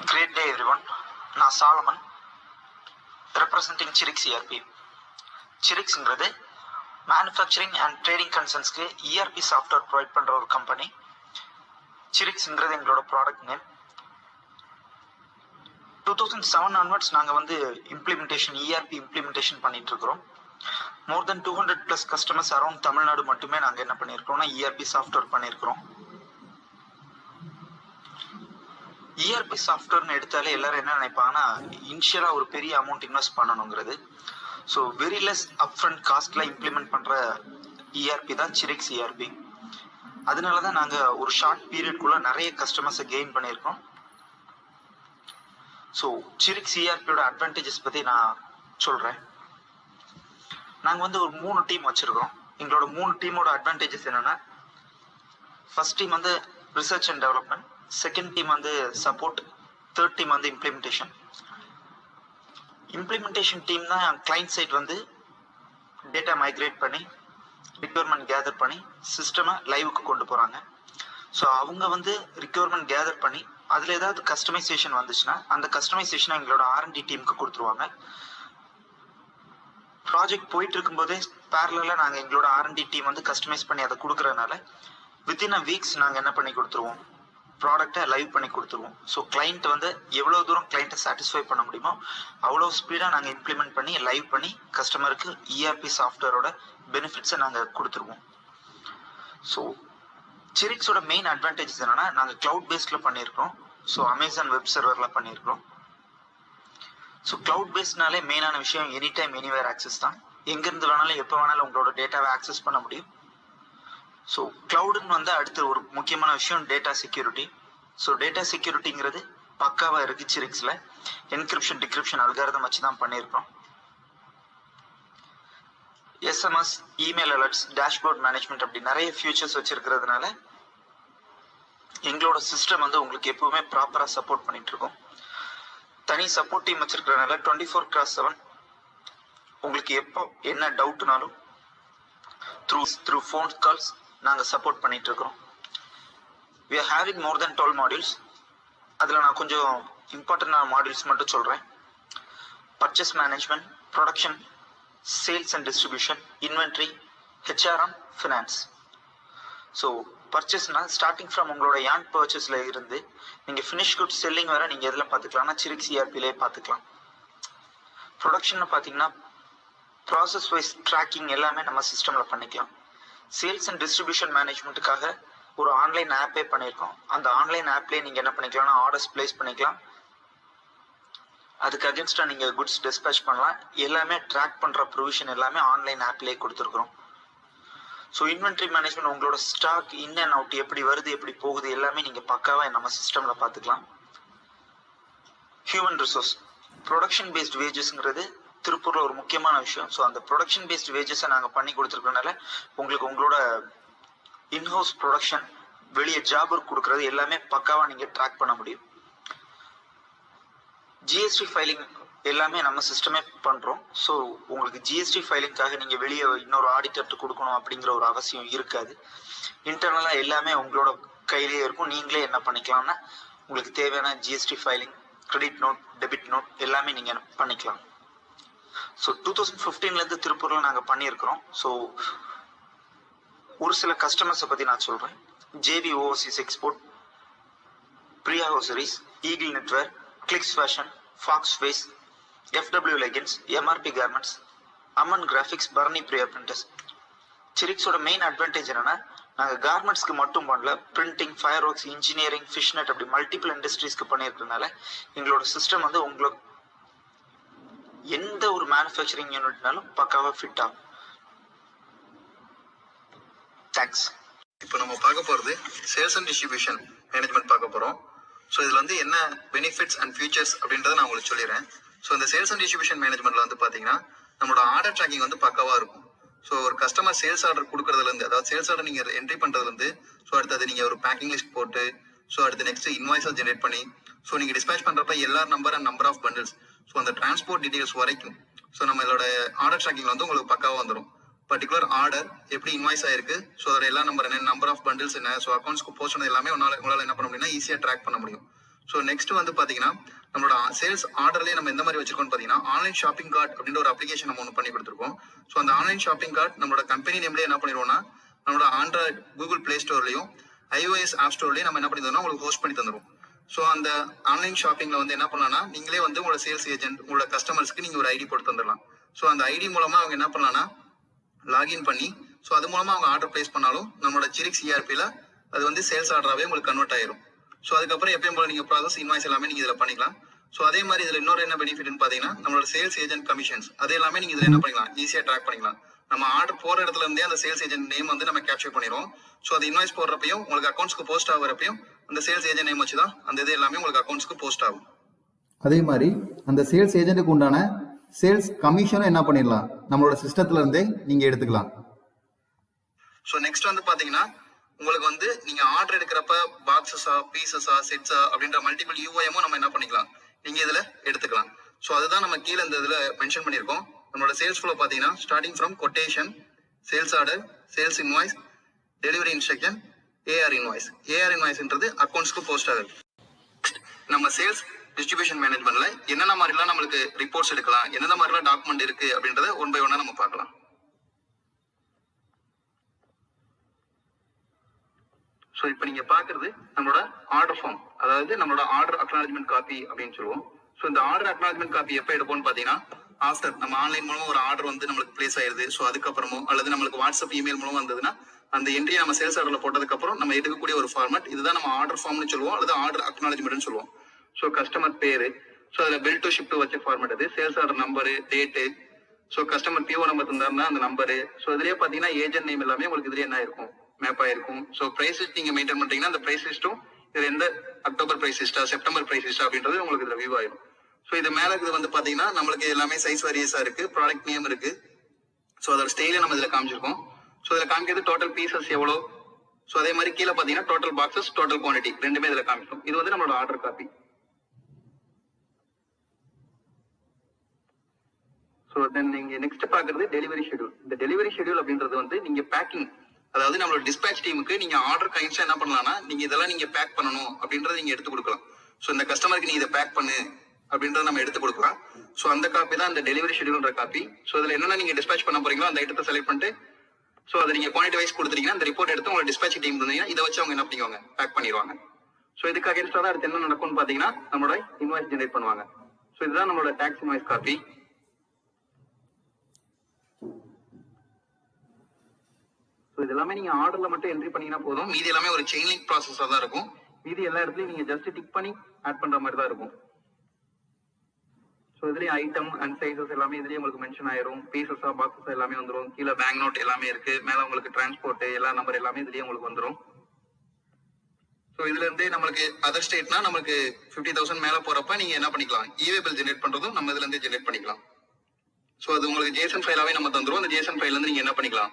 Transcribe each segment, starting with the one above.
Great day everyone. நான் Solomon representing Chirix ERP. Chirixங்கிறது manufacturing and trading கன்சர்ன்ஸ்க்கு ERP software provide பண்ணுற ஒரு கம்பெனி. Chirixங்கிறது எங்களோட ப்ராடக்ட் நேம். 2007 onwards நாங்கள் இம்ப்ளிமெண்டேஷன் ERP இம்ப்ளிமெண்டேஷன் பண்ணிட்டு இருக்கிறோம். More than 200+ customers around Tamil Nadu மட்டுமே நாங்கள் என்ன பண்ணியிருக்கிறோம்னா ERP சாஃப்ட்வேர் பண்ணியிருக்கிறோம். ERP சாஃப்ட்வேர்னு எடுத்தாலே எல்லாரும் என்ன நினைப்பாங்கன்னா இனிஷியலா ஒரு பெரிய அமௌண்ட் இன்வெஸ்ட் பண்ணணுங்கிறது. ஸோ வெரி லெஸ் அப்ஃப்ரண்ட் காஸ்ட்ல இம்ப்ளிமெண்ட் பண்ற ERP தான் Chirix ERP. அதனால தான் நாங்கள் ஒரு ஷார்ட் பீரியட்குள்ள நிறைய கஸ்டமர்ஸை கெயின் பண்ணியிருக்கோம். ஸோ Chirix ERPயோட அட்வான்டேஜஸ் பற்றி நான் சொல்கிறேன். நாங்கள் ஒரு 3 டீம் வச்சுருக்கோம். எங்களோட 3 டீமோட அட்வான்டேஜஸ் என்னென்னா, first team research and development, second team support, third team implementation. Implementation team தான் கிளைண்ட் சைட் டேட்டா மைக்ரேட் பண்ணி ரிக்வயர்மெண்ட் கேதர் பண்ணி சிஸ்டமை லைவுக்கு கொண்டு போகிறாங்க. ஸோ அவங்க ரிக்வயர்மெண்ட் கேதர் பண்ணி அதில் ஏதாவது கஸ்டமைசேஷன் வந்துச்சுன்னா அந்த கஸ்டமைசேஷனை எங்களோட R&D டீமுக்கு கொடுத்துருவாங்க. ப்ராஜெக்ட் போயிட்டு இருக்கும்போதே பேரலாக நாங்கள் எங்களோட R&D டீம் கஸ்டமைஸ் பண்ணி அதை கொடுக்குறதுனால வித்தின் அ வீக்ஸ் நாங்கள் என்ன பண்ணி கொடுத்துருவோம், ப்ராடக்டை லைவ் பண்ணி கொடுத்துருவோம். ஸோ கிளைண்ட் எவ்வளோ தூரம் கிளைண்ட்டை சாட்டிஸ்ஃபை பண்ண முடியுமோ அவ்வளோ ஸ்பீடாக நாங்கள் இம்ப்ளிமெண்ட் பண்ணி லைவ் பண்ணி கஸ்டமருக்கு ERP சாஃப்ட்வேரோட பெனிஃபிட்ஸை நாங்கள் கொடுத்துருவோம். ஸோ Chirixோட மெயின் அட்வான்டேஜஸ் என்னன்னா, நாங்கள் கிளவுட் பேஸ்டில் பண்ணியிருக்கோம். ஸோ அமேசான் வெப் சர்வரில் பண்ணியிருக்கோம். ஸோ கிளவுட் பேஸ்ட்னாலே மெயினான விஷயம் எனி டைம் எனிவேர் ஆக்சஸ் தான். எங்கேருந்து வேணாலும் எப்போ வேணாலும் உங்களோட டேட்டாவை ஆக்சஸ் பண்ண முடியும். ஸோ கிளவுடுன்னு அடுத்த ஒரு முக்கியமான விஷயம் டேட்டா செக்யூரிட்டி. ஸோ டேட்டா செக்யூரிட்டிங்கிறது பக்காவாக இருக்குது Chirixல. என்கிரிப்ஷன் டிகிரிப்ஷன் அல்காரிதம் வச்சு தான் பண்ணியிருக்கோம். SMS, email alerts, dashboard management அப்படி நிறைய ஃபியூச்சர்ஸ் வச்சிருக்கிறதுனால எங்களோட சிஸ்டம் உங்களுக்கு எப்பவுமே ப்ராப்பராக சப்போர்ட் பண்ணிட்டு இருக்கோம். தனி சப்போர்ட் டீம் வச்சிருக்கிறதுனால 24/7 உங்களுக்கு எப்போ என்ன டவுட்னாலும் த்ரூ ஃபோன் கால்ஸ் நாங்கள் சப்போர்ட் பண்ணிட்டு இருக்கிறோம். we are having more than 12 modules. அதில் நான் கொஞ்சம் இம்பார்ட்டண்டான மாடியூல்ஸ் மட்டும் சொல்கிறேன். Purchase management, production, sales and distribution, inventory, HRM, finance. So பர்ச்சேஸ்னா ஸ்டார்டிங் ஃப்ரம் உங்களோட யான் பர்ச்சேஸில் இருந்து நீங்கள் ஃபினிஷ் குட் செல்லிங் வர நீங்கள் எதில் பார்த்துக்கலாம்னா Chirix ERPலே பார்த்துக்கலாம். ப்ரொடக்ஷன் பார்த்தீங்கன்னா ப்ராசஸ் வைஸ் ட்ராக்கிங் எல்லாமே நம்ம சிஸ்டமில் பண்ணிக்கலாம். சேல்ஸ் அண்ட் டிஸ்ட்ரிபியூஷன் மேனேஜ்மெண்ட்டுக்காக ஒரு ஆன்லைன் ஆப்பே பண்ணியிருக்கோம். அந்த ஆன்லைன் ஆப்லேயே நீங்கள் என்ன பண்ணிக்கலாம்னா ஆர்டர்ஸ் பிளேஸ் பண்ணிக்கலாம். அதுக்கு அகேன்ஸ்டாக நீங்கள் குட்ஸ் டிஸ்பேச் பண்ணலாம். எல்லாமே ட்ராக் பண்ணுற ப்ரொவிஷன் எல்லாமே ஆன்லைன் ஆப்லேயே கொடுத்துருக்குறோம். ஸோ இன்வென்ட்ரி மேனேஜ்மெண்ட் உங்களோட ஸ்டாக் இன் அண்ட் அவுட் எப்படி வருது எப்படி போகுது எல்லாமே நீங்கள் பக்காவாக நம்ம சிஸ்டமில் பார்த்துக்கலாம். ஹியூமன் ரிசோர்ஸ், ப்ரொடக்ஷன் பேஸ்ட் வேஜஸ்ங்கிறது திருப்பூர்ல ஒரு முக்கியமான விஷயம். ஸோ அந்த ப்ரொடக்ஷன் பேஸ்ட் வேஜஸை நாங்கள் பண்ணி கொடுத்துருக்கனால உங்களுக்கு உங்களோட இன்ஹவுஸ் ப்ரொடக்ஷன் வெளியே ஜாப் ஒர்க் கொடுக்கறது எல்லாமே பக்காவாக நீங்கள் ட்ராக் பண்ண முடியும். GST ஃபைலிங் எல்லாமே நம்ம சிஸ்டமே பண்ணுறோம். ஸோ உங்களுக்கு GST ஃபைலிங்காக நீங்கள் வெளியே இன்னொரு ஆடிட்டர்ட்டு கொடுக்கணும் அப்படிங்கிற ஒரு அவசியம் இருக்காது. இன்டர்னலாக எல்லாமே உங்களோட கையிலேயே இருக்கும். நீங்களே என்ன பண்ணிக்கலாம்னா உங்களுக்கு தேவையான GST filing, credit note, debit note எல்லாமே நீங்கள் பண்ணிக்கலாம். ஸோ 2015 திருப்பூரில் நாங்கள் பண்ணியிருக்கிறோம். ஸோ ஒரு சில கஸ்டமர்ஸை பற்றி நான் சொல்கிறேன். JV overseas export, Priya hosieries, eagle netwear, clicks fashion, fox face, FW leggings, MRP garments, Amman graphics, பர்னி பிரியா பிரிண்டர்ஸ். Chirixோட மெயின் அட்வான்டேஜ் என்னன்னா, நாங்கள் கார்மெண்ட்ஸ்க்கு மட்டும் பண்ணல, printing, fire works, engineering, fishnet அப்படி மல்டிபிள் இண்டஸ்ட்ரீஸ்க்கு பண்ணியிருக்கிறதுனால எங்களோட சிஸ்டம் உங்களுக்கு எந்த ஒரு மேனுஃபேக்சரிங் யூனிட்னாலும் பக்காவா ஃபிட் ஆகும். தேங்க்ஸ். இப்போ நம்ம பார்க்க போகிறது சேல்ஸ் அண்ட் டிஸ்ட்ரிபியூஷன் மேனேஜ்மெண்ட் பார்க்க போகிறோம். ஸோ இதில் என்ன பெனிஃபிட்ஸ் அண்ட் ஃபியூச்சர்ஸ் அப்படின்றத நான் உங்களுக்கு சொல்லிடுறேன். ஸோ இந்த சேல்ஸ் அண்ட் டிஸ்ட்ரிபியூஷன் மேனேஜ்மெண்ட்ல பார்த்தீங்கன்னா நம்மளோட ஆர்டர் ட்ராக்கிங் பக்காவாக இருக்கும். ஸோ ஒரு கஸ்டமர் சேல்ஸ் ஆர்டர் கொடுக்கறதுலேருந்து, அதாவது சேல்ஸ் ஆர்டர் நீங்கள் என்ட்ரி பண்ணுறதுலேருந்து, ஸோ அடுத்தது நீங்கள் ஒரு பேக்கிங் லிஸ்ட் போட்டு, ஸோ அடுத்து நெக்ஸ்ட் இன்வாய்ஸை ஜென்ரேட் பண்ணி, ஸோ நீங்கள் டிஸ்பேச் பண்ணுறப்ப எல்லா number and number of bundles, so அந்த டிரான்ஸ்போர்ட் டீடைல்ஸ் வரைக்கும் ஸோ நம்மளோட ஆர்டர் ட்ராக்கிங் உங்களுக்கு பக்காவாக வந்துடும். பர்டிகுலர் ஆர்டர் எப்படி இன்வாய்ஸ் ஆயிருக்கு, ஸோ அதோட எல்லா நம்பர் என்ன, நம்பர் ஆஃப் பண்டில்ஸ் என்ன, ஸோ அக்கௌண்ட்ஸ்க்கு போஸ்ட் பண்ணது எல்லாமே உங்களால் என்ன பண்ண முடியும்னா ஈஸியாக ட்ராக் பண்ண முடியும். ஸோ நெக்ஸ்ட் வந்து பாத்தீங்கன்னா நம்மளோட சேல்ஸ் ஆர்டர்லேயே நம்ம எந்த மாதிரி வச்சிருக்கோம்னு பாத்தீங்கன்னா ஆன்லைன் ஷாப்பிங் கார்ட் அப்படின்ற ஒரு அப்ளிகேஷன் நம்ம ஒன்று பண்ணி கொடுத்துருக்கோம். ஸோ அந்த ஆன்லைன் ஷாப்பிங் கார்ட் நம்மளோட கம்பெனி நேம்லேயே என்ன பண்ணிடுவோம்னா நம்மளோட ஆண்ட்ராய்டு கூகுள் பிளே ஸ்டோர்லையும் iOS ஆப் ஸ்டோர்லையும் நம்ம என்ன பண்ணி தரோம்னா உங்களுக்கு ஹோஸ்ட் பண்ணி தந்துடும். ஸோ அந்த ஆன்லைன் ஷாப்பிங்ல வந்து என்ன பண்ணலாம்னா நீங்களே வந்து உங்களோட சேல்ஸ் ஏஜென்ட் உங்களோட கஸ்டமர்ஸ்க்கு நீங்க ஒரு ஐடி போட்டு தந்துடலாம். ஸோ அந்த ஐடி மூலமா அவங்க என்ன பண்ணலாம்னா லாகின் பண்ணி ஸோ அது மூலமா அவங்க ஆர்டர் பிளேஸ் பண்ணாலும் நம்மளோட ஜிரிக்ஸ் ERP-ல அது வந்து சேல்ஸ் ஆர்டராகவே உங்களுக்கு கன்வெர்ட் ஆயிரும். ஸோ அதுக்கப்புறம் எப்பயும் போல நீங்க ப்ராசஸ் இன்வாய்ஸ் எல்லாமே நீங்க இதில் பண்ணிக்கலாம். ஸோ அதே மாதிரி இதுல இன்னொரு என்ன பெனிஃபிட்னு பாத்தீங்கன்னா நம்மளோட சேல்ஸ் ஏஜென்ட் கமிஷன்ஸ் அது எல்லாமே நீங்க இதுல என்ன பண்ணிக்கலாம் ஈஸியா ட்ராக் பண்ணிக்கலாம். நம்ம ஆர்டர் போற இடத்துல இருந்தே அந்த சேல்ஸ் ஏஜென்ட் நேம் வந்து நம்ம கேப்சர் பண்ணிடுவோம். ஸோ அது இன்வாய்ஸ் போடுறப்பையும் உங்களுக்கு அக்கௌண்ட்ஸ்க்கு போஸ்ட் ஆகுறப்பையும் அந்த சேல்ஸ் ஏஜென்ட் நேம் வச்சுதான் அந்த இது எல்லாமே உங்களுக்கு அக்கௌண்ட்ஸ்க்கு போஸ்ட் ஆகும். அதே மாதிரி அந்த சேல்ஸ் ஏஜென்ட்டுக்கு உண்டான சேல்ஸ் கமிஷனும் என்ன பண்ணிடலாம் நம்மளோட சிஸ்டத்துல இருந்தே நீங்க எடுத்துக்கலாம். ஸோ நெக்ஸ்ட் வந்து பாத்தீங்கன்னா உங்களுக்கு வந்து நீங்க ஆர்டர் எடுக்கிறப்ப பாக்ஸஸா பீசஸா செட்ஸா அப்படின்ற மல்டிபிள் UIM நம்ம என்ன பண்ணிக்கலாம் நீங்க இதுல எடுத்துக்கலாம். ஸோ அதுதான் நம்ம கீழே இந்த இதுல மென்ஷன் பண்ணியிருக்கோம். நம்மளோட சேல்ஸ் ஃப்ளோ பாத்தீங்கன்னா starting from quotation, sales order, sales invoice, delivery instruction, AR invoice. AR இன்வாய்ஸ்ன்றது அக்கௌண்ட்ஸ்க்கு போஸ்ட் ஆகுது. நம்ம சேல்ஸ் டிஸ்ட்ரிபியூஷன் மேனேஜ்மெண்ட்ல என்னென்ன மாதிரிலாம் நம்மளுக்கு ரிப்போர்ட்ஸ் எடுக்கலாம், என்னென்ன மாதிரிலாம் டாக்குமெண்ட் இருக்கு அப்படின்றத ஒன் பை ஒன்னா நம்ம பார்க்கலாம். ஸோ இப்போ நீங்க பாக்குறது நம்மளோட ஆர்டர் ஃபார்ம், அதாவது நம்மளோட ஆர்டர் அக்னாலஜ்மெண்ட் காப்பி அப்படின்னு சொல்லுவோம். ஸோ இந்த ஆர்டர் அக்னாலஜ்மெண்ட் காப்பி எப்போ எடுப்போம்னு பாத்தீங்கன்னா ஆஃப்டர் நம்ம ஆன்லைன் மூலமா ஒரு ஆர்டர் வந்து நம்மளுக்கு பிளேஸ் ஆயிருது. ஸோ அதுக்கப்புறமோ அல்லது நம்மளுக்கு வாட்ஸ்அப் இமெயில் மூலமா வந்ததுன்னா அந்த என்ட்ரியை நம்ம சேல்ஸ் ஆர்டர்ல போட்டதுக்கு அப்புறம் நம்ம எடுக்கக்கூடிய ஒரு ஃபார்மட் இதுதான் நம்ம ஆர்டர் ஃபார்ம்னு சொல்லுவோம் அல்லது ஆர்டர் அக்னாலஜ்மெண்ட்னு சொல்லுவோம். ஸோ கஸ்டமர் பேரு, ஸோ அதுல பில் டு ஷிப் டு வச்ச ஃபார்மட் அது, sales order number, date, so customer PO number தந்தாருன்னா அந்த நம்பரு. ஸோ இதுலயே பாத்தீங்கன்னா ஏஜென்ட் நேம் எல்லாமே உங்களுக்கு இதுலயே என்ன இருக்கும் மேப் ஆயிருக்கும். ஸோ பிரைஸ் லிஸ்ட் நீங்க மெயின்டைன் பண்றீங்கன்னா அந்த பிரைஸ் லிஸ்ட்டும் இது எந்த அக்டோபர் பிரைஸ் லிஸ்டா செப்டம்பர் பிரைஸ் லிஸ்டா அப்படின்றது உங்களுக்கு இதுல வியூ ஆயிரும். ஸோ இது மேல இது வந்து பாத்தீங்கன்னா நம்மளுக்கு எல்லாமே சைஸ் வேரியஸா இருக்கு, ப்ராடக்ட் நேம் இருக்கு. ஸோ அதோட ஸ்டைல நம்ம இதுல காமிச்சிருக்கோம். ஸோ இதுல காமிக்கிறது டோட்டல் பீசஸ் எவ்வளோ. ஸோ அதே மாதிரி கீழே பாத்தீங்கன்னா டோட்டல் பாக்ஸஸ், டோட்டல் குவான்டிட்டி ரெண்டுமே இதுல காமிக்கும். இது வந்து நம்மளோட ஆர்டர் காப்பி. ஸோ தென் நீங்க நெக்ஸ்ட் பாக்குறது டெலிவரி ஷெட்யூல். இந்த டெலிவரி ஷெட்யூல் அப்படின்றது வந்து நீங்க பேக்கிங், அதாவது நம்மளோட டிஸ்பேச் டீமுக்கு நீங்க ஆர்டர் கைண்ட்ஸா என்ன பண்ணலாம்னா நீங்க இதெல்லாம் நீங்க பேக் பண்ணணும் அப்படின்றத நீங்க எடுத்து கொடுக்கலாம். ஸோ இந்த கஸ்டமருக்கு நீ இதை பேக் பண்ணு அப்படின்றத நம்ம எடுத்து கொடுக்கலாம். ஸோ அந்த காப்பி தான் இந்த டெலிவரி ஷெட்யூல்ன்ற காப்பி. ஸோ இதுல என்னென்ன நீங்க டிஸ்பேச் பண்ண போறீங்களோ அந்த ஐட்டத்தை செலக்ட் பண்ணிட்டு ஸோ அதை நீங்க குவான்டிட்டி வைஸ் கொடுத்துட்டீங்கன்னா அந்த ரிப்போர்ட் எடுத்து உங்களோட டிஸ்பேச் டீம் இருந்தீங்கன்னா இதை வச்சு அவங்க என்ன பண்ணிக்குவாங்க பேக் பண்ணிடுவாங்க. ஸோ இதுக்கு அகேன்ஸ்டா தான் அடுத்து என்ன நடக்கும்னு பாத்தீங்கன்னா நம்மளோட இன்வாய்ஸ் ஜெனரேட் பண்ணுவாங்க. ஸோ இதுதான் நம்மளோட டாக்ஸ் இன்வாய்ஸ் காப்பி. ஸோ இது எல்லாமே நீங்க ஆர்டர்ல மட்டும் என்ட்ரி பண்ணீங்கன்னா போதும். மீதி எல்லாமே ஒரு செயின் லிங்க் ப்ராசஸா தான் இருக்கும். மீதி எல்லா இடத்துலயும் நீங்க ஜஸ்ட் டிக் பண்ணி ஆட் பண்ற மாதிரி தான் இருக்கும். ஸோ இதுலயும் ஐட்டம் அண்ட் சைசஸ் எல்லாமே இதுலயே உங்களுக்கு மென்ஷன் ஆயிரும். பீசஸா பாக்ஸஸ் எல்லாமே வந்துடும். கீழே பேங்க் நோட் எல்லாமே இருக்கு. மேல உங்களுக்கு டிரான்ஸ்போர்ட் எல்லா நம்பர் எல்லாமே இதுலயே உங்களுக்கு வந்துடும். ஸோ இதுல இருந்தே நம்மளுக்கு அதர் ஸ்டேட்னா நமக்கு 50,000 மேல போறப்ப நீங்க என்ன பண்ணிக்கலாம் இவே பில் ஜெனரேட் பண்றதும் நம்ம இதுல இருந்தே ஜெனரேட் பண்ணிக்கலாம். ஸோ அது உங்களுக்கு JSON ஃபைலாவே நம்ம தந்துரும். அந்த JSON ஃபைல இருந்து நீங்க என்ன பண்ணிக்கலாம்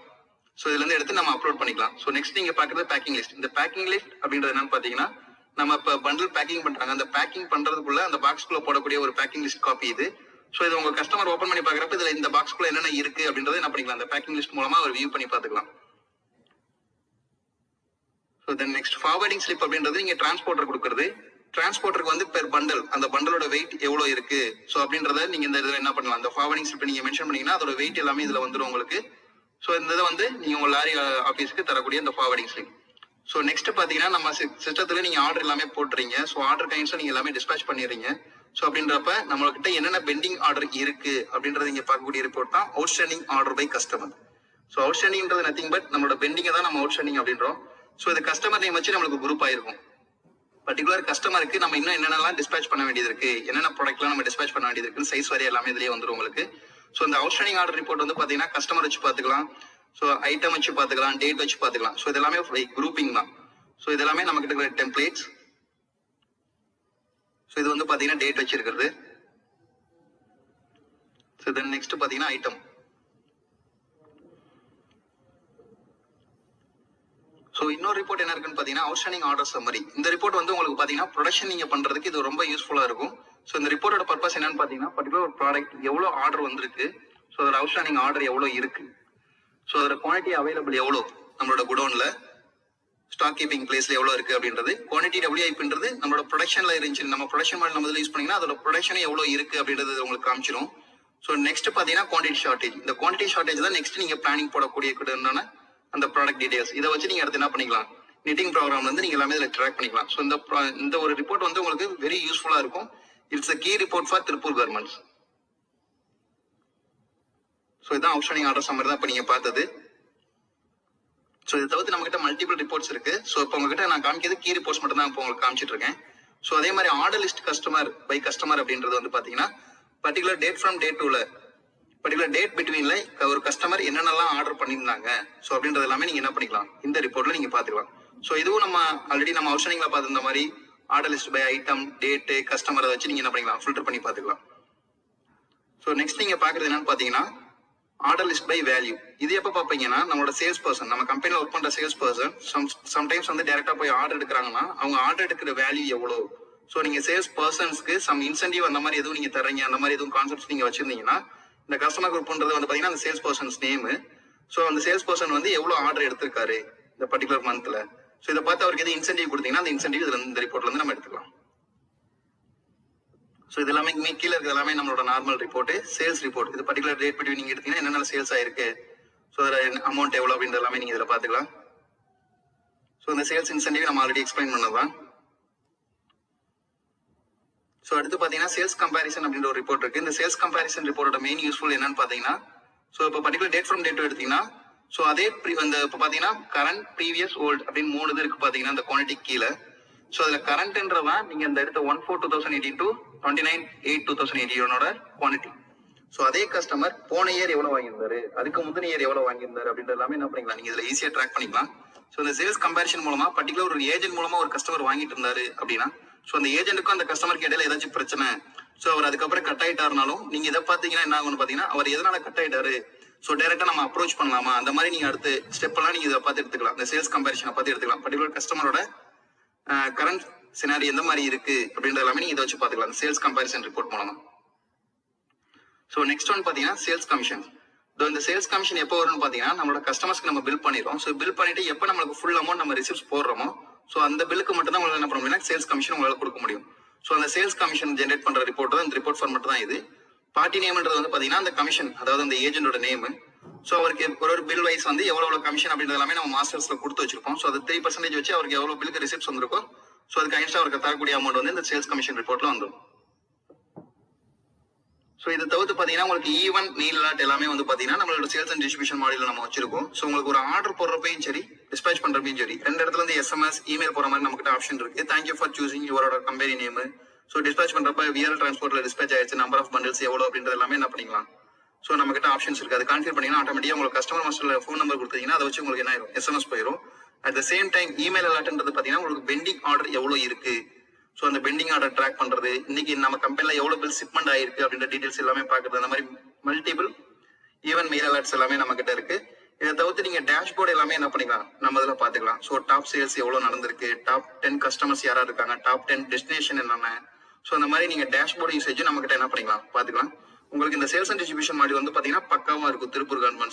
ஸோ இதுல இருந்து எடுத்து நம்ம அப்லோட் பண்ணிக்கலாம். ஸோ நெக்ஸ்ட் நீங்க பாக்குறது பேக்கிங் லிஸ்ட். இந்த பேக்கிங் லிஸ்ட் அப்படின்றது என்னன்னு பாத்தீங்கன்னா நம்ம இப்ப பண்டில் பேக்கிங் பண்றாங்க, அந்த பேக்கிங் பண்றதுக்குள்ள அந்த பாக்ஸ்குள்ள போடக்கூடிய ஒரு பேக்கிங் லிஸ்ட் காப்பி இது. ஸோ இது உங்க கஸ்டமர் ஓப்பன் பண்ணி பாக்குறப்ப இதுல இந்த பாக்ஸ்குள்ள என்னென்ன இருக்கு அப்படின்றத என்ன பண்ணிக்கலாம் அந்த பேக்கிங் லிஸ்ட் மூலமா ஒரு வியூ பண்ணி பாத்துக்கலாம். So then next forwarding slip அப்படின்றது நீங்க டிரான்ஸ்போர்ட்டர் கொடுக்குறது. டிரான்ஸ்போர்ட்டருக்கு வந்து பெர் பண்டல் அந்த பண்டலோட வெயிட் எவ்வளவு இருக்கு ஸோ அப்படின்றத நீங்க இந்த இதுல என்ன பண்ணலாம் அந்த ஃபார்வர்டிங் ஸ்லிப் நீங்க மென்ஷன் பண்ணீங்கன்னா அதோட வெயிட் எல்லாமே இதுல வந்துடும் உங்களுக்கு. ஸோ இந்த இதை வந்து நீங்க உங்க லாரி ஆஃபீஸ்க்கு தரக்கூடிய இந்த ஃபார்வர்டிங் ஸ்லிப். ஸோ நெக்ஸ்ட் பாத்தீங்கன்னா நம்ம சிஸ்டத்துல நீங்க ஆர்டர் எல்லாமே போட்டுறீங்க. ஸோ ஆர்டர் கைண்ட்ஸை நீங்க எல்லாமே டிஸ்பேச் பண்ணிடுறீங்க. ஸோ அப்படின்றப்ப நம்மகிட்ட என்னென்ன பெண்டிங் ஆர்டர் இருக்கு அப்படின்றத நீங்க பார்க்கக்கூடிய ரிப்போர்ட் தான் outstanding order by customer. So அவுட்ஸ்டாண்டிங்ன்றது நத்திங் பட் நம்மளோட பெண்டிங்கை தான் நம்ம அவுட்ஸ்டாண்டிங் அப்படின்றோம். ஸோ இது கஸ்டமர் நேம் வச்சு நம்மளுக்கு குரூப் ஆயிருக்கும். பர்டிகுலர் கஸ்டமருக்கு நம்ம இன்னும் என்னென்னலாம் டிஸ்பேச் பண்ண வேண்டியது இருக்கு, என்னென்ன ப்ராடக்ட்லாம் நம்ம டிஸ்பேச் பண்ண வேண்டியது இருக்குன்னு சைஸ் வரையா எல்லாமே இதுலயே வந்துடும் உங்களுக்கு. ஸோ இந்த அவுட்ஸ்டாண்டிங் ஆர்டர் ரிப்போர்ட் வந்து பாத்தீங்கன்னா கஸ்டமர் வச்சு பாத்துக்கலாம், ஸோ ஐட்டம் வச்சு பாத்துக்கலாம், டேட் வச்சு பாத்துக்கலாம். ஸோ இதெல்லாமே குரூப்பிங் தான். ஸோ இதெல்லாமே நம்ம கிட்ட இருக்கிற டெம்ப்ளேட்ஸ். ஸோ இது வந்து பாத்தீங்கன்னா டேட் வச்சிருக்கிறது. ஸோ தென் நெக்ஸ்ட் பாத்தீங்கன்னா ஐட்டம். ஸோ இன்னொரு ரிப்போர்ட் என்ன இருக்குன்னு பாத்தீங்கன்னா அவுட்ஸ்டாண்டிங் ஆர்டர் சம்மரி. இந்த ரிப்போர்ட் வந்து உங்களுக்கு பாத்தீங்கன்னா ப்ரொடக்ஷன் நீங்க பண்றதுக்கு இது ரொம்ப யூஸ்ஃபுல்லா இருக்கும். ஸோ இந்த ரிப்போர்ட்டோட பர்பஸ் என்னன்னு பாத்தீங்கன்னா பர்டிகுலர் ஒரு ப்ராடக்ட் எவ்வளவு ஆர்டர் வந்திருக்கு, ஸோ அதோட அவுட்ஸ்டாண்டிங் ஆர்டர் எவ்வளவு இருக்கு, ஸோ அதோட குவான்டிட்டி அவைலபிள் எவ்வளோ நம்மளோட குடோன்ல, ஸ்டாக் கீப்பிங் பிளேஸ்ல எவ்வளவு இருக்கு அப்படின்றது. குவான்டிட்டி WIPன்றது நம்மளோட ப்ரொடக்ஷன்ல இருந்துச்சு, நம்ம ப்ரொடக்ஷன் மாடல் நம்ம யூஸ் பண்ணீங்கன்னா அதோட ப்ரொடக்ஷன் எவ்வளவு இருக்கு அப்படின்றது உங்களுக்கு காமிச்சிடும். ஸோ நெக்ஸ்ட் பாத்தீங்கன்னா குவான்டிட்டி ஷார்டேஜ். இந்த குவான்டிட்டி ஷார்டேஜ் தான் நெக்ஸ்ட் நீங்க பிளானிங் போடக்கூடிய அந்த ப்ராடக்ட் டீடைல்ஸ். இதை வச்சு நீங்க அடுத்து என்ன பண்ணிக்கலாம், நிட்டிங் ப்ரோக்ராம்ல இருந்து நீங்க எல்லாமே இதில் ட்ராக் பண்ணிக்கலாம். ஸோ இந்த ஒரு ரிப்போர்ட் வந்து உங்களுக்கு வெரி யூஸ்ஃபுல்லா இருக்கும். It's a key report for Tiruppur garments. So இதான் அவுட்ஸ்டாண்டிங் ஆர்டர் சம்மரி தான் இப்போ நீங்க பார்த்தது. ஸோ இதை தவிர்த்து நம்ம கிட்ட மல்டிபிள் ரிப்போர்ட்ஸ் இருக்கு. ஸோ இப்போ உங்ககிட்ட நான் காமிக்கிறது கீ ரிப்போர்ட்ஸ் மட்டும் தான் இப்போ உங்களுக்கு காமிச்சிட்டு இருக்கேன். ஸோ அதே மாதிரி order list customer by customer அப்படின்றது வந்து பாத்தீங்கன்னா பர்டிகுலர் டேட் ஃப்ரம் டே டூல பர்டிகுலர் டேட் பிட்வீன்ல ஒரு கஸ்டமர் என்னென்னலாம் ஆர்டர் பண்ணியிருந்தாங்க ஸோ அப்படின்றது எல்லாமே நீங்க என்ன பண்ணிக்கலாம், இந்த ரிப்போர்ட்ல நீங்க பாத்துக்கலாம். ஸோ இதுவும் நம்ம ஆல்ரெடி நம்ம அவுட்ஸ்டாண்டிங்ல பார்த்த மாதிரி order list by item, date, கஸ்டமரை வச்சு நீங்க என்ன பண்ணிக்கலாம், ஃபில்டர் பண்ணி பாத்துக்கலாம். ஸோ நெக்ஸ்ட் நீங்க பாக்குறது என்னன்னு பாத்தீங்கன்னா ஆர்டர் லிஸ்ட் பை வேல்யூ. இது எப்ப பாப்பீங்கன்னா நம்மளோட சேல்ஸ் பர்சன், நம்ம கம்பெனில ஒர்க் பண்ற சேல்ஸ் பர்சன் சம்டைம்ஸ் வந்து டைரக்டா போய் ஆர்டர் எடுக்கிறாங்கன்னா அவங்க ஆர்டர் எடுக்கிற வேல்யூ எவ்வளவு. ஸோ நீங்க சேல்ஸ் பர்சன்ஸ்க்கு சம் இன்சென்டிவ் அந்த மாதிரி எதுவும் நீங்க தர்றீங்க, அந்த மாதிரி எதுவும் கான்செப்ட்ஸ் நீங்க வச்சிருந்தீங்கன்னா இந்த கஸ்டமர் குரூப்ன்றது வந்து பாத்தீங்கன்னா அந்த சேல்ஸ் பர்சன்ஸ் நேம். ஸோ அந்த சேல்ஸ் பர்சன் வந்து எவ்வளவு ஆர்டர் எடுத்திருக்காரு இந்த பர்டிகுலர் மந்த்ல. ஸோ இதை பார்த்து அவருக்கு எது இன்சென்டிவ் கொடுத்தீங்கன்னா அந்த இன்சென்டிவ் இதுல இந்த ரிப்போர்ட்ல இருந்து நம்ம எடுத்துக்கலாம். ஸோ இது எல்லாமே கீழே இருக்கிறது எல்லாமே நம்மளோட நார்மல் ரிப்போர்ட், சேல்ஸ் ரிப்போர்ட். இது பர்டிகுலர் டேட் பற்றி நீங்க எடுத்தீங்கன்னா என்னென்ன சேல்ஸ் ஆயிருக்கு, ஸோ அதில் அமௌண்ட் எவ்வளோ அப்படின்ற எல்லாமே நீங்க இதில் பார்த்துக்கலாம். ஸோ இந்த சேல்ஸ் இன்சென்டிவ் நம்ம ஆல்ரெடி எக்ஸ்பிளைன் பண்ணதான். ஸோ அடுத்து பார்த்தீங்கன்னா சேல்ஸ் கம்பேரிசன் அப்படின்ற ஒரு ரிப்போர்ட் இருக்கு. இந்த சேல்ஸ் கம்பேரிசன் ரிப்போர்ட்டோட மெயின் யூஸ்ஃபுல் என்னன்னு பார்த்தீங்கன்னா, ஸோ இப்போ பர்டிகுலர் டேட் ஃப்ரம் டேட் எடுத்தீங்கன்னா ஸோ அதே அந்த இப்போ பார்த்தீங்கன்னா கரண்ட், ப்ரீவியஸ், ஓல்டு அப்படின்னு 3 இது இருக்கு பார்த்தீங்கன்னா இந்த குவான்டிட்டி கீழே. ஸோ அதில் கரண்ட்ன்றதான் நீங்க இந்த எடுத்த 1/4/2018 to 29/8/2018 குவான்டிட்டி. ஸோ அதே கஸ்டமர் போன இயர் எவ்வளவு வாங்கியிருந்தாரு, அதுக்கு முந்தின இயர் எவ்வளவு வாங்கியிருந்தாரு அப்படின்ற எல்லாமே என்ன பண்ணிக்கலாம், நீங்க இதுல ஈஸியா ட்ராக் பண்ணிக்கலாம். ஸோ இந்த சேல்ஸ் கம்பேரிசன் மூலமா பர்டிகுலர் ஒரு ஏஜென்ட் மூலமா ஒரு கஸ்டமர் வாங்கிட்டு இருந்தாரு அப்படின்னா ஸோ அந்த ஏஜென்ட்டுக்கும் அந்த கஸ்டமருக்கு இடையில ஏதாச்சும் பிரச்சனை, ஸோ அவர் அதுக்கப்புறம் கட் ஆயிட்டாருனாலும் நீங்க இதை பாத்தீங்கன்னா என்ன ஆகும்னு பாத்தீங்கன்னா அவர் எதனால கட் ஆயிட்டாரு, ஸோ டைரக்டா நம்ம அப்ரோச் பண்ணலாமா, அந்த மாதிரி நீங்க அடுத்த ஸ்டெப் எல்லாம் நீங்க இதை பார்த்து எடுத்துக்கலாம். இந்த சேல்ஸ் கம்பேரிசனை பார்த்து எடுத்துக்கலாம். பர்டிகுலர் கஸ்டமரோட கரண்ட் சினாரி எந்த மாதிரி இருக்கு அப்படின்ற எல்லாமே நீங்க இதை வச்சு பாத்துக்கலாம் சேல்ஸ் கம்பேரிசன் ரிப்போர்ட் மூலமா. ஸோ நெக்ஸ்ட் ஒன் பாத்தீங்கன்னா சேல்ஸ் கமிஷன். இந்த சேல்ஸ் கமிஷன் எப்போ வரும்னு பாத்தீங்கன்னா நம்மளோட கஸ்டமர்ஸ்க்கு நம்ம பில் பண்ணிடுறோம். ஸோ பில் பண்ணிட்டு எப்போ நம்மளுக்கு ஃபுல் அமௌண்ட் நம்ம ரிசிப்ட்ஸ் போடுறோமோ ஸோ அந்த பில்லுக்கு மட்டும் தான் உங்களுக்கு என்ன பண்ண முடியும், சேல்ஸ் கமிஷன் உங்களால கொடுக்க முடியும். ஸோ அந்த சேல்ஸ் கமிஷன் ஜென்ரேட் பண்ற ரிப்போர்ட் தான் இந்த ரிப்போர்ட் ஃபார்மட் தான் இது. பார்ட்டி நேம்ன்றது வந்து பாத்தீங்கன்னா அந்த கமிஷன், அதாவது அந்த ஏஜென்டோட நேம். ஸோ அவருக்கு ஒரு பில் வைஸ் வந்து எவ்வளவு கமிஷன் அப்படின்றது எல்லாமே நம்ம மாஸ்டர்ஸ்ல கொடுத்து வச்சிருப்போம். ஸோ அது 3% வச்சு அவருக்கு எவ்வளவு பில்லுக்கு ரிசிப்ட்ஸ் வந்திருக்கோ ஸோ அதுக்கு அகைன்ஸ்டா அவருக்கு தரக்கூடிய அமௌண்ட் வந்து இந்த சேல்ஸ் கமிஷன் ரிப்போர்ட்ல வந்துடும். ஸோ இதை தவிர்த்து பாத்தீங்கன்னா உங்களுக்கு ஈவன் மெயில் அலர்ட் எல்லாமே வந்து பாத்தீங்கன்னா நம்மளோட சேல்ஸ் அண்ட் டிஸ்ட்ரிபியூஷன் மாடல் நம்ம வச்சிருக்கோம். ஸோ உங்களுக்கு ஒரு ஆர்டர் போடுறப்பையும் சரி, டிஸ்பேச் பண்றப்பையும் சரி, 2 இடத்துல இருந்து SMS, இமெயில் போற மாதிரி நமக்கு ஆப்ஷன் இருக்கு. தேங்க்யூ ஃபார் சூசிங் யுவரோட கம்பெனி நேம். ஸோ டிஸ்பேச் பண்றப்ப விஆர் டிரான்ஸ்போர்ட்ல டிஸ்பேச் ஆயிடுச்சு, நம்பர் ஆஃப் பண்டில்ஸ் எவ்வளவு அப்படின்றது எல்லாமே என்ன பண்ணிக்கலாம். ஸோ நம்ம கிட்ட ஆப்ஷன்ஸ் இருக்கு. அது கான்ஃபிகர் பண்ணீங்கன்னா ஆட்டோமேட்டிக்கா உங்களுக்கு கஸ்டமர் மாஸ்டர்ல ஃபோன் நம்பர் கொடுத்தீங்கன்னா அதை வச்சு உங்களுக்கு என்ன ஆயிரும், SMS போயிடும். At the same time email அலர்ட்ன்றது பாத்தீங்கன்னா உங்களுக்கு பெண்டிங் ஆர்டர் எவ்வளவு இருக்கு, ஸோ அந்த பெண்டிங் ஆர்டர் ட்ராக் பண்றது, இன்னைக்கு நம்ம கம்பெனில எவ்வளவு பில் ஷிப்மெண்ட் ஆயிருக்கு அப்படின்ற டீடைல்ஸ் எல்லாமே பாக்குறது, அந்த மாதிரி மல்டிபிள் ஈவன் மெயில் அலர்ட்ஸ் எல்லாமே நம்ம கிட்ட இருக்கு. இதை தவிர்த்து நீங்க டேஷ்போர்டு எல்லாமே என்ன பண்ணிக்கலாம், நம்ம இதுல பாத்துக்கலாம். ஸோ டாப் சேல்ஸ் எவ்வளவு நடந்திருக்கு, டாப் 10 கஸ்டமர்ஸ் யாரா இருக்காங்க, டாப் 10 டெஸ்டினேஷன் என்னென்ன, ஸோ அந்த மாதிரி நீங்க டேஷ்போர்டு யூசேஜ் நம்ம கிட்ட என்ன பண்ணிக்கலாம் பாத்துக்கலாம். உங்களுக்கு இந்த சேல்ஸ் அண்ட் டிஸ்ட்ரிபியூஷன் மாடல் வந்து பாத்தீங்கன்னா பக்காவா இருக்கும் திருப்பூர் கார்மெண்ட்ஸ்.